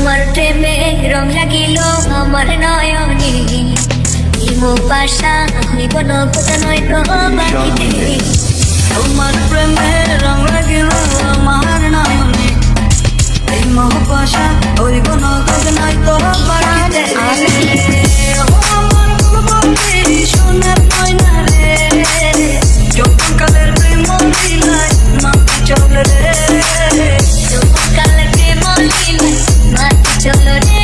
তোমার প্রেমে রং লাগিল আমার নয়নে পাশা হইব নগদ নয় তো বাকিতে তোমার প্রেমে রং লাগিল আমার নয়নে এই মোহ পাশা হইব নগদ নয় তো বাকিতে আমার বলবি সোনার ময়না রে যখন কালের প্রেম দিলাই মাটি চলে রে যখন কালের প্রেম দিলাই মাটি চলো রে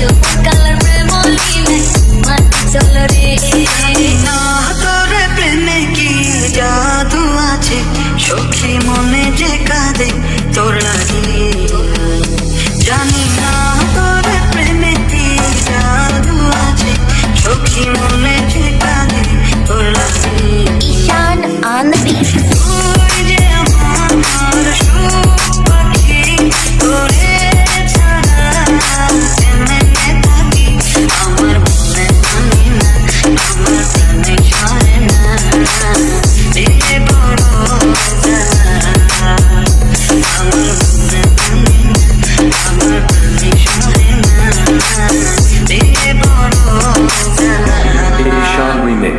যখন কালের প্রেম দিলাই মাটি চলো রে তোরে প্রেমে কি জাদু আছে সখী মনে যে কাঁদে তোর লাগি জানি না তোরে প্রেমে কি জাদু আছে সখী মনে যে কাঁদে তোর লাগি ঈশান on the beat তুই যে আমার সুখ পাখি তোরে ছাড়া কেমনে থাকি আমার মনে মানি না আমার প্রাণে সরে না দিলে বড় জ্বালা আমার মনে মানি না আমার প্রাণে সরে না দিলে বড় জ্বালা Sean Remix.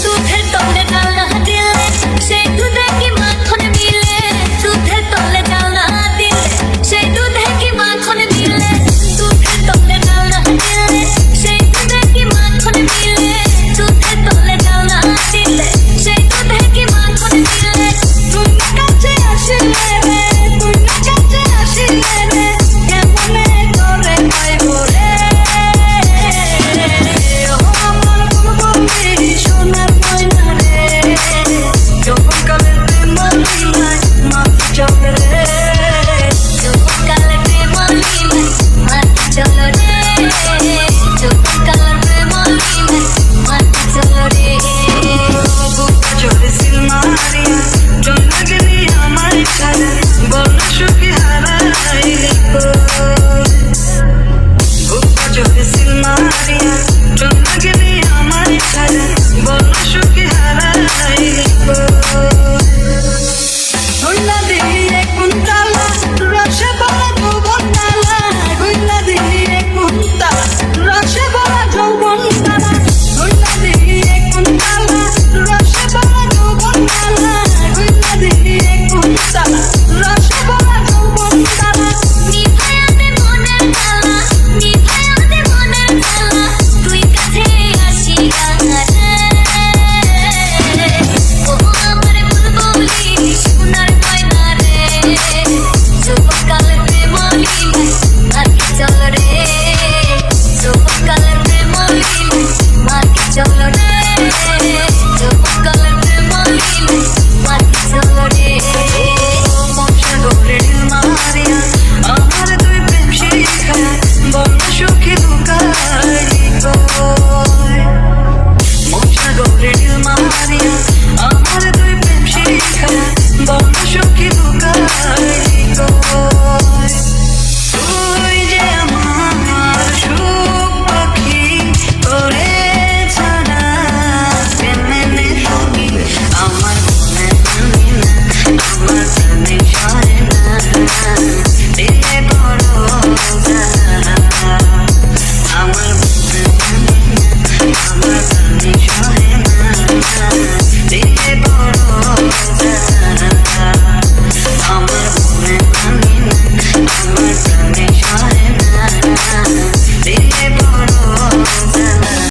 দুধের তলে ডালনা দিলে সেই দুধে কি মাখন মিলে দুধের তলে ডালনা দিলে সেই দুধে কি মাখন মিলে দুধের তলে ডালনা দিলে সেই দুধে কি মাখন মিলে দুধের তলে ডালনা দিলে সেই দুধে কি মাখন মিলে তুই কাছে আসিলে রে তুই কাছে আসিলে রে কেমনে করে পাইব রে ও আমার বলবি সোনার ময়না রে যখন কালের প্রেম দিলাই মাটি চলে রে যখন কালের প্রেম দিলাই মাটি চলো রে যখন কালের প্রেম দিলাই মাটি চলো রে বুকটা জোরে সিল মারিয়া চলে গেলি আমার ছাড়া বল সুখী হারাইলি বুকটা জোরে সিল মারিয়া চলে গেলি আমার ছাড়া বল সুখী হারাইলি গুইলা দিয়ে কুন্তলা রসে ভরা যৌবন তালা গুইলা দিয়ে কুন্তলা রসে ভরা যৌবন তালা গুইলা দিয়ে কুন্তলা রসে ভরা যৌবন তালা গুইলা দিয়ে কুন্তলা রসে ভরা যৌবন তালা নিভায়াতে মনের জ্বালা নিভায়াতে মনের জ্বালা তুই কাছে আসিয়া রে ও আমার বুলবুলি সোনার ময়না রে যখন কালের প্রেম দিলাই মাটি চলো রে যখন কালের প্রেম দিলাই মাটি চলো রে যখন কালের প্রেম দিলাই মাটি চলো রে মনসা গরে ঢিল মারিয়া আমার দুই প্রেম শিখায় বল সুখী দুকারি কয় মনসা গরে ঢিল মারিয়া আমার দুই প্রেম শিখায় বল সুখী দুকারি কয় তুই যে আমার সুখ পাখি তোরে ছাড়া কেমনে থাকি আমার মনে মানি না আমার প্রাণে সরে না দিলে বড় জ্বালা আমার মনে মানি না আমার প্রাণে সরে না দিলে বড় জ্বালা আমার মনে মানি না আমার